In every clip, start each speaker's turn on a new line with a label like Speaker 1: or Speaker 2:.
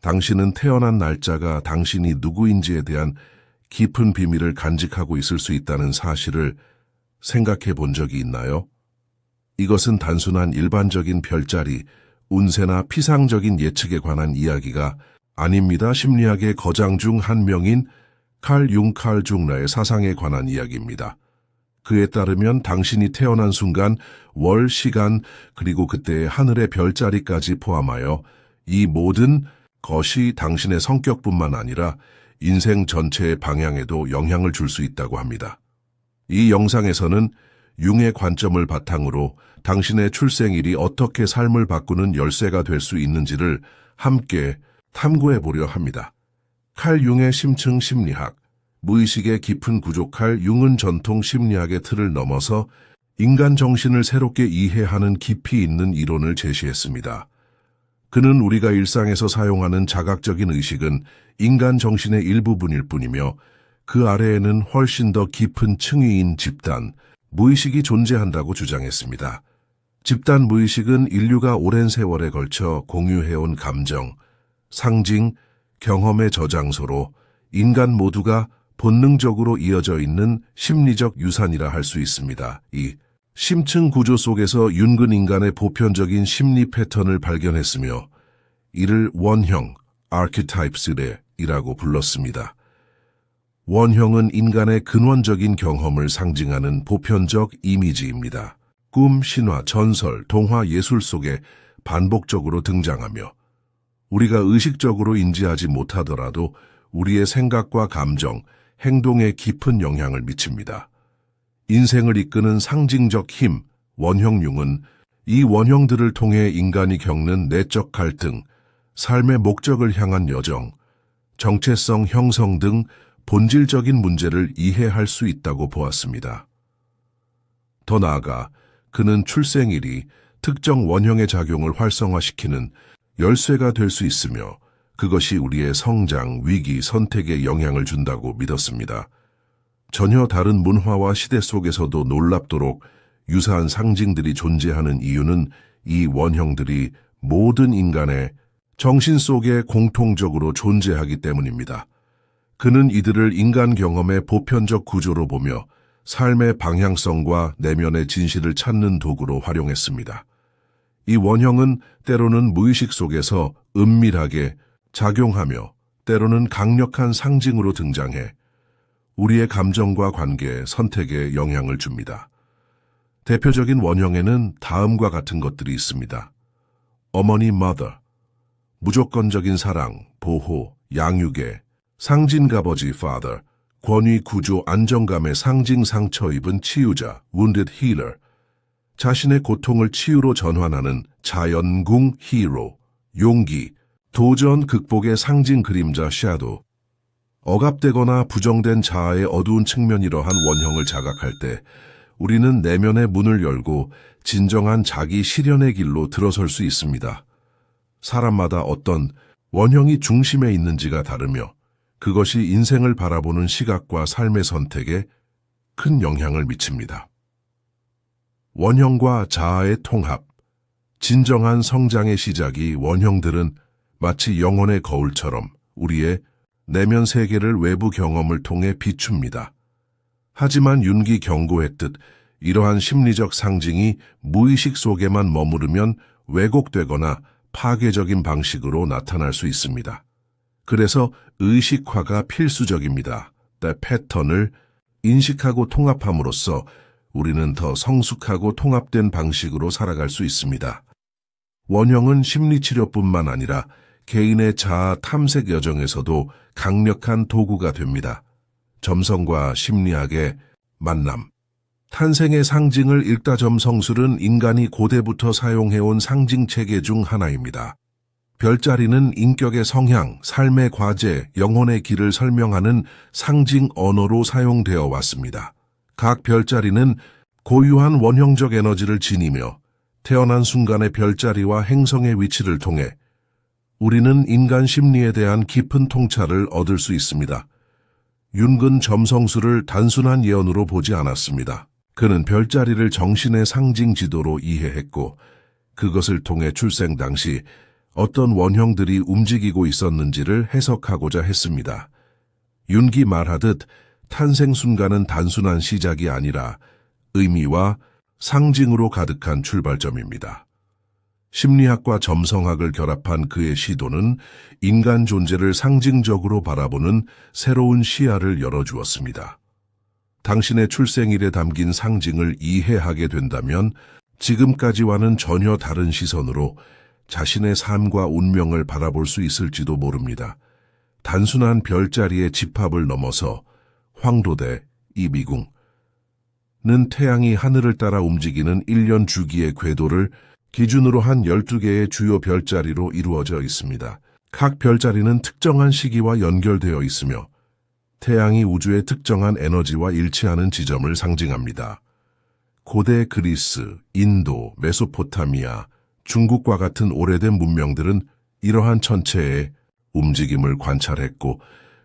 Speaker 1: 당신은 태어난 날짜가 당신이 누구인지에 대한 깊은 비밀을 간직하고 있을 수 있다는 사실을 생각해 본 적이 있나요? 이것은 단순한 일반적인 별자리, 운세나 피상적인 예측에 관한 이야기가 아닙니다. 심리학의 거장 중 한 명인 칼 융카르중라의 사상에 관한 이야기입니다. 그에 따르면 당신이 태어난 순간, 월, 시간, 그리고 그때의 하늘의 별자리까지 포함하여 이 모든 것이 당신의 성격뿐만 아니라 인생 전체의 방향에도 영향을 줄 수 있다고 합니다. 이 영상에서는 융의 관점을 바탕으로 당신의 출생일이 어떻게 삶을 바꾸는 열쇠가 될 수 있는지를 함께 탐구해 보려 합니다. 칼 융의 심층 심리학, 무의식의 깊은 구조. 칼 융은 전통 심리학의 틀을 넘어서 인간 정신을 새롭게 이해하는 깊이 있는 이론을 제시했습니다. 그는 우리가 일상에서 사용하는 자각적인 의식은 인간 정신의 일부분일 뿐이며 그 아래에는 훨씬 더 깊은 층위인 집단, 무의식이 존재한다고 주장했습니다. 집단 무의식은 인류가 오랜 세월에 걸쳐 공유해온 감정, 상징, 경험의 저장소로 인간 모두가 본능적으로 이어져 있는 심리적 유산이라 할 수 있습니다. 이 심층 구조 속에서 융은 인간의 보편적인 심리 패턴을 발견했으며 이를 원형, archetypes이라고 불렀습니다. 원형은 인간의 근원적인 경험을 상징하는 보편적 이미지입니다. 꿈, 신화, 전설, 동화, 예술 속에 반복적으로 등장하며 우리가 의식적으로 인지하지 못하더라도 우리의 생각과 감정, 행동에 깊은 영향을 미칩니다. 인생을 이끄는 상징적 힘, 원형융은 이 원형들을 통해 인간이 겪는 내적 갈등, 삶의 목적을 향한 여정, 정체성 형성 등 본질적인 문제를 이해할 수 있다고 보았습니다. 더 나아가 그는 출생일이 특정 원형의 작용을 활성화시키는 열쇠가 될 수 있으며 그것이 우리의 성장, 위기, 선택에 영향을 준다고 믿었습니다. 전혀 다른 문화와 시대 속에서도 놀랍도록 유사한 상징들이 존재하는 이유는 이 원형들이 모든 인간의 정신 속에 공통적으로 존재하기 때문입니다. 그는 이들을 인간 경험의 보편적 구조로 보며 삶의 방향성과 내면의 진실을 찾는 도구로 활용했습니다. 이 원형은 때로는 무의식 속에서 은밀하게 작용하며 때로는 강력한 상징으로 등장해 우리의 감정과 관계, 선택에 영향을 줍니다. 대표적인 원형에는 다음과 같은 것들이 있습니다. 어머니 mother, 무조건적인 사랑, 보호, 양육의 상징가버지 father, 권위, 구조, 안정감의 상징 상처 입은 치유자 wounded healer, 자신의 고통을 치유로 전환하는 자연궁 hero, 용기, 도전, 극복의 상징 그림자 shadow, 억압되거나 부정된 자아의 어두운 측면. 이러한 원형을 자각할 때 우리는 내면의 문을 열고 진정한 자기 실현의 길로 들어설 수 있습니다. 사람마다 어떤 원형이 중심에 있는지가 다르며 그것이 인생을 바라보는 시각과 삶의 선택에 큰 영향을 미칩니다. 원형과 자아의 통합, 진정한 성장의 시작이 원형들은 마치 영혼의 거울처럼 우리의 내면 세계를 외부 경험을 통해 비춥니다. 하지만 융이 경고했듯 이러한 심리적 상징이 무의식 속에만 머무르면 왜곡되거나 파괴적인 방식으로 나타날 수 있습니다. 그래서 의식화가 필수적입니다. 때 패턴을 인식하고 통합함으로써 우리는 더 성숙하고 통합된 방식으로 살아갈 수 있습니다. 원형은 심리치료뿐만 아니라 개인의 자아 탐색 여정에서도 강력한 도구가 됩니다. 점성과 심리학의 만남. 탄생의 상징을 읽다. 점성술은 인간이 고대부터 사용해온 상징 체계 중 하나입니다. 별자리는 인격의 성향, 삶의 과제, 영혼의 길을 설명하는 상징 언어로 사용되어 왔습니다. 각 별자리는 고유한 원형적 에너지를 지니며 태어난 순간의 별자리와 행성의 위치를 통해 우리는 인간 심리에 대한 깊은 통찰을 얻을 수 있습니다. 융은 점성술을 단순한 예언으로 보지 않았습니다. 그는 별자리를 정신의 상징 지도로 이해했고 그것을 통해 출생 당시 어떤 원형들이 움직이고 있었는지를 해석하고자 했습니다. 윤기 말하듯 탄생 순간은 단순한 시작이 아니라 의미와 상징으로 가득한 출발점입니다. 심리학과 점성학을 결합한 그의 시도는 인간 존재를 상징적으로 바라보는 새로운 시야를 열어주었습니다. 당신의 출생일에 담긴 상징을 이해하게 된다면 지금까지와는 전혀 다른 시선으로 자신의 삶과 운명을 바라볼 수 있을지도 모릅니다. 단순한 별자리의 집합을 넘어서 황도대, 이미궁은 태양이 하늘을 따라 움직이는 1년 주기의 궤도를 기준으로 한 12개의 주요 별자리로 이루어져 있습니다. 각 별자리는 특정한 시기와 연결되어 있으며 태양이 우주의 특정한 에너지와 일치하는 지점을 상징합니다. 고대 그리스, 인도, 메소포타미아, 중국과 같은 오래된 문명들은 이러한 천체의 움직임을 관찰했고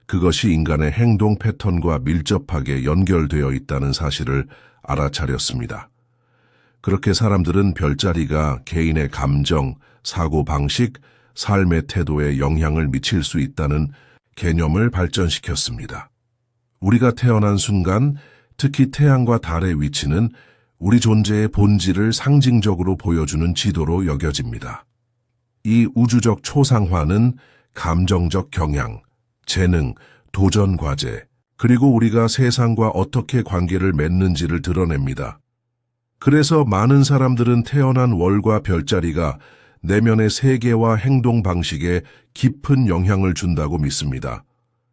Speaker 1: 그것이 인간의 행동 패턴과 밀접하게 연결되어 있다는 사실을 알아차렸습니다. 그렇게 사람들은 별자리가 개인의 감정, 사고방식, 삶의 태도에 영향을 미칠 수 있다는 개념을 발전시켰습니다. 우리가 태어난 순간, 특히 태양과 달의 위치는 우리 존재의 본질을 상징적으로 보여주는 지도로 여겨집니다. 이 우주적 초상화는 감정적 경향, 재능, 도전 과제, 그리고 우리가 세상과 어떻게 관계를 맺는지를 드러냅니다. 그래서 많은 사람들은 태어난 월과 별자리가 내면의 세계와 행동 방식에 깊은 영향을 준다고 믿습니다.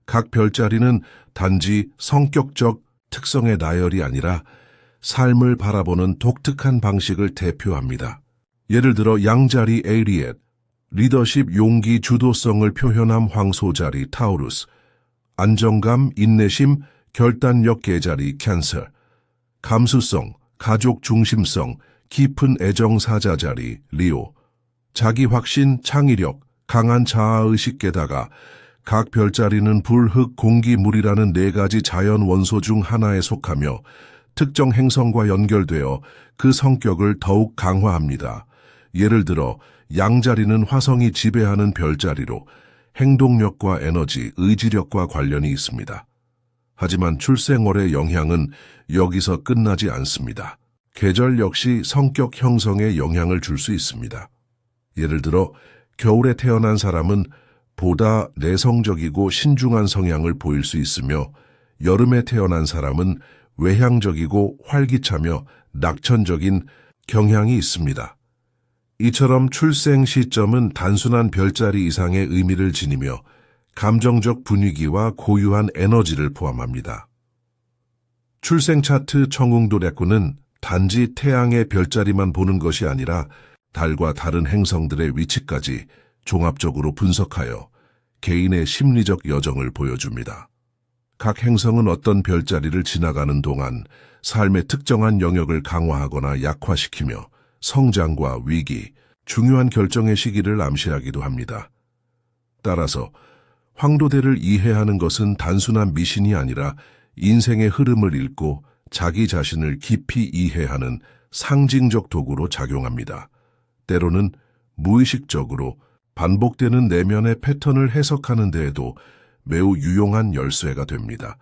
Speaker 1: 각 별자리는 단지 성격적 특성의 나열이 아니라 삶을 바라보는 독특한 방식을 대표합니다. 예를 들어 양자리 에리엣, 리더십, 용기, 주도성을 표현함 황소자리 타우루스, 안정감, 인내심, 결단력 계자리 캔서, 감수성, 가족 중심성, 깊은 애정 사자자리 리오, 자기 확신, 창의력, 강한 자아의식 게다가 각 별자리는 불, 흙, 공기, 물이라는 4가지 자연 원소 중 하나에 속하며 특정 행성과 연결되어 그 성격을 더욱 강화합니다. 예를 들어 양자리는 화성이 지배하는 별자리로 행동력과 에너지, 의지력과 관련이 있습니다. 하지만 출생월의 영향은 여기서 끝나지 않습니다. 계절 역시 성격 형성에 영향을 줄 수 있습니다. 예를 들어 겨울에 태어난 사람은 보다 내성적이고 신중한 성향을 보일 수 있으며 여름에 태어난 사람은 외향적이고 활기차며 낙천적인 경향이 있습니다. 이처럼 출생 시점은 단순한 별자리 이상의 의미를 지니며 감정적 분위기와 고유한 에너지를 포함합니다. 출생 차트 청웅도래꾼은 단지 태양의 별자리만 보는 것이 아니라 달과 다른 행성들의 위치까지 종합적으로 분석하여 개인의 심리적 여정을 보여줍니다. 각 행성은 어떤 별자리를 지나가는 동안 삶의 특정한 영역을 강화하거나 약화시키며 성장과 위기, 중요한 결정의 시기를 암시하기도 합니다. 따라서 황도대를 이해하는 것은 단순한 미신이 아니라 인생의 흐름을 읽고 자기 자신을 깊이 이해하는 상징적 도구로 작용합니다. 때로는 무의식적으로 반복되는 내면의 패턴을 해석하는 데에도 매우 유용한 열쇠가 됩니다.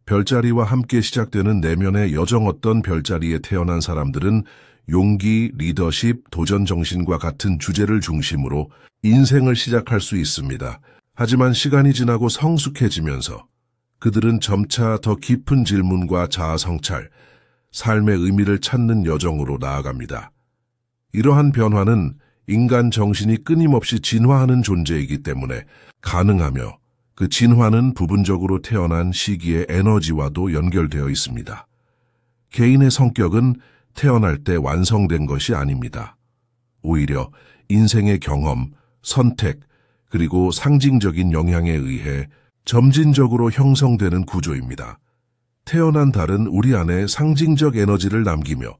Speaker 1: 별자리와 함께 시작되는 내면의 여정. 어떤 별자리에 태어난 사람들은 용기, 리더십, 도전정신과 같은 주제를 중심으로 인생을 시작할 수 있습니다. 하지만 시간이 지나고 성숙해지면서 그들은 점차 더 깊은 질문과 자아성찰, 삶의 의미를 찾는 여정으로 나아갑니다. 이러한 변화는 인간 정신이 끊임없이 진화하는 존재이기 때문에 가능하며 그 진화는 부분적으로 태어난 시기의 에너지와도 연결되어 있습니다. 개인의 성격은 태어날 때 완성된 것이 아닙니다. 오히려 인생의 경험, 선택, 그리고 상징적인 영향에 의해 점진적으로 형성되는 구조입니다. 태어난 달은 우리 안에 상징적 에너지를 남기며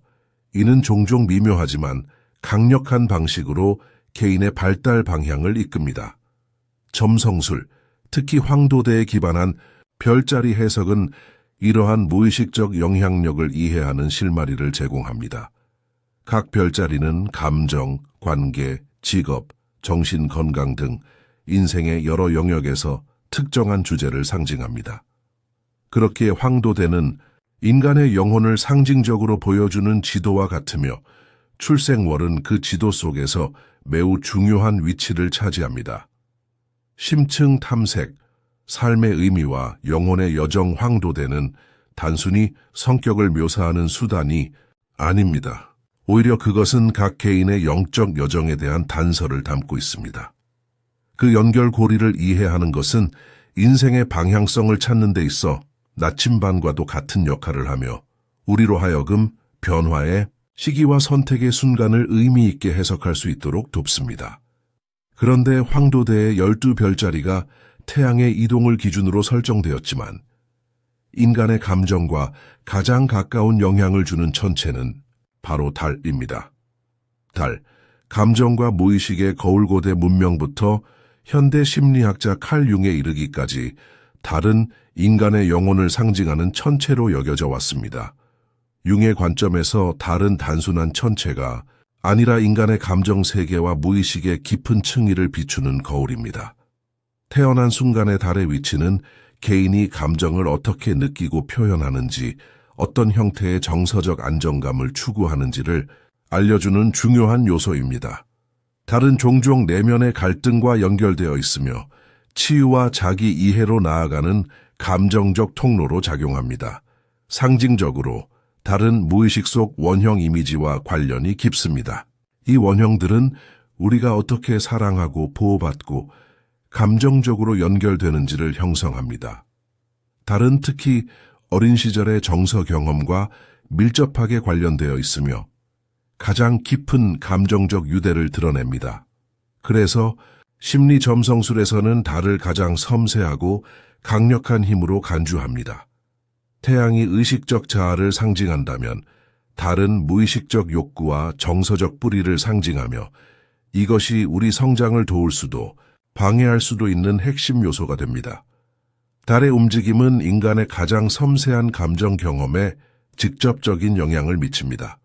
Speaker 1: 이는 종종 미묘하지만 강력한 방식으로 개인의 발달 방향을 이끕니다. 점성술, 특히 황도대에 기반한 별자리 해석은 이러한 무의식적 영향력을 이해하는 실마리를 제공합니다. 각 별자리는 감정, 관계, 직업, 정신 건강 등 인생의 여러 영역에서 특정한 주제를 상징합니다. 그렇기에 황도대는 인간의 영혼을 상징적으로 보여주는 지도와 같으며 출생월은 그 지도 속에서 매우 중요한 위치를 차지합니다. 심층 탐색, 삶의 의미와 영혼의 여정 황도대는 단순히 성격을 묘사하는 수단이 아닙니다. 오히려 그것은 각 개인의 영적 여정에 대한 단서를 담고 있습니다. 그 연결고리를 이해하는 것은 인생의 방향성을 찾는 데 있어 나침반과도 같은 역할을 하며 우리로 하여금 변화의 시기와 선택의 순간을 의미 있게 해석할 수 있도록 돕습니다. 그런데 황도대의 12별자리가 태양의 이동을 기준으로 설정되었지만 인간의 감정과 가장 가까운 영향을 주는 천체는 바로 달입니다. 달, 감정과 무의식의 거울고대 문명부터 현대 심리학자 칼 융에 이르기까지 달은 인간의 영혼을 상징하는 천체로 여겨져 왔습니다. 융의 관점에서 달은 단순한 천체가 아니라 인간의 감정 세계와 무의식의 깊은 층위를 비추는 거울입니다. 태어난 순간의 달의 위치는 개인이 감정을 어떻게 느끼고 표현하는지, 어떤 형태의 정서적 안정감을 추구하는지를 알려주는 중요한 요소입니다. 달은 종종 내면의 갈등과 연결되어 있으며 치유와 자기 이해로 나아가는 감정적 통로로 작용합니다. 상징적으로 달은 무의식 속 원형 이미지와 관련이 깊습니다. 이 원형들은 우리가 어떻게 사랑하고 보호받고 감정적으로 연결되는지를 형성합니다. 달은 특히 어린 시절의 정서 경험과 밀접하게 관련되어 있으며 가장 깊은 감정적 유대를 드러냅니다. 그래서 심리 점성술에서는 달을 가장 섬세하고 강력한 힘으로 간주합니다. 태양이 의식적 자아를 상징한다면 달은 무의식적 욕구와 정서적 뿌리를 상징하며 이것이 우리 성장을 도울 수도 방해할 수도 있는 핵심 요소가 됩니다. 달의 움직임은 인간의 가장 섬세한 감정 경험에 직접적인 영향을 미칩니다.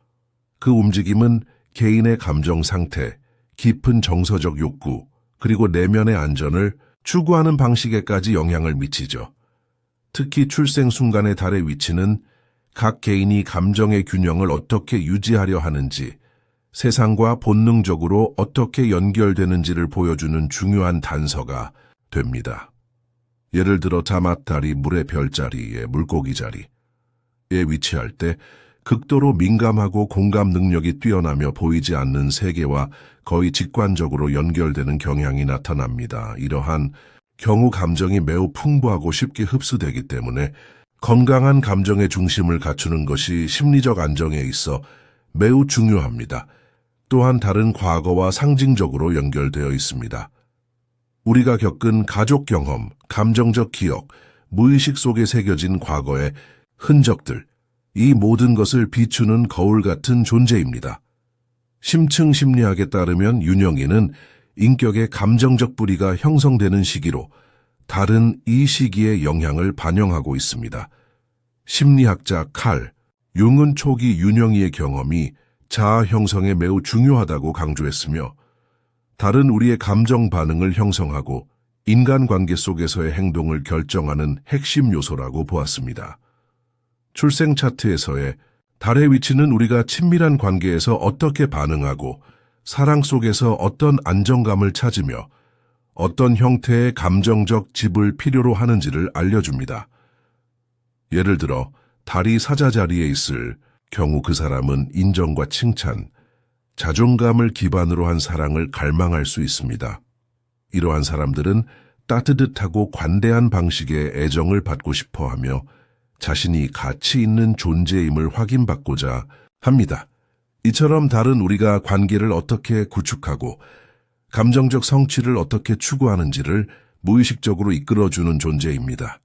Speaker 1: 그 움직임은 개인의 감정 상태, 깊은 정서적 욕구, 그리고 내면의 안전을 추구하는 방식에까지 영향을 미치죠. 특히 출생 순간의 달의 위치는 각 개인이 감정의 균형을 어떻게 유지하려 하는지, 세상과 본능적으로 어떻게 연결되는지를 보여주는 중요한 단서가 됩니다. 예를 들어 자맛달이 물의 별자리에 물고기 자리에 위치할 때 극도로 민감하고 공감 능력이 뛰어나며 보이지 않는 세계와 거의 직관적으로 연결되는 경향이 나타납니다. 이러한 경우 감정이 매우 풍부하고 쉽게 흡수되기 때문에 건강한 감정의 중심을 갖추는 것이 심리적 안정에 있어 매우 중요합니다. 또한 다른 과거와 상징적으로 연결되어 있습니다. 우리가 겪은 가족 경험, 감정적 기억, 무의식 속에 새겨진 과거의 흔적들, 이 모든 것을 비추는 거울 같은 존재입니다. 심층 심리학에 따르면 윤영이는 인격의 감정적 뿌리가 형성되는 시기로 달은 이 시기의 영향을 반영하고 있습니다. 심리학자 칼 융은 초기 윤영이의 경험이 자아 형성에 매우 중요하다고 강조했으며 달은 우리의 감정 반응을 형성하고 인간관계 속에서의 행동을 결정하는 핵심 요소라고 보았습니다. 출생 차트에서의 달의 위치는 우리가 친밀한 관계에서 어떻게 반응하고 사랑 속에서 어떤 안정감을 찾으며 어떤 형태의 감정적 집을 필요로 하는지를 알려줍니다. 예를 들어 달이 사자 자리에 있을 경우 그 사람은 인정과 칭찬, 자존감을 기반으로 한 사랑을 갈망할 수 있습니다. 이러한 사람들은 따뜻하고 관대한 방식의 애정을 받고 싶어하며 자신이 가치 있는 존재임을 확인받고자 합니다. 이처럼 달은 우리가 관계를 어떻게 구축하고 감정적 성취를 어떻게 추구하는지를 무의식적으로 이끌어주는 존재입니다.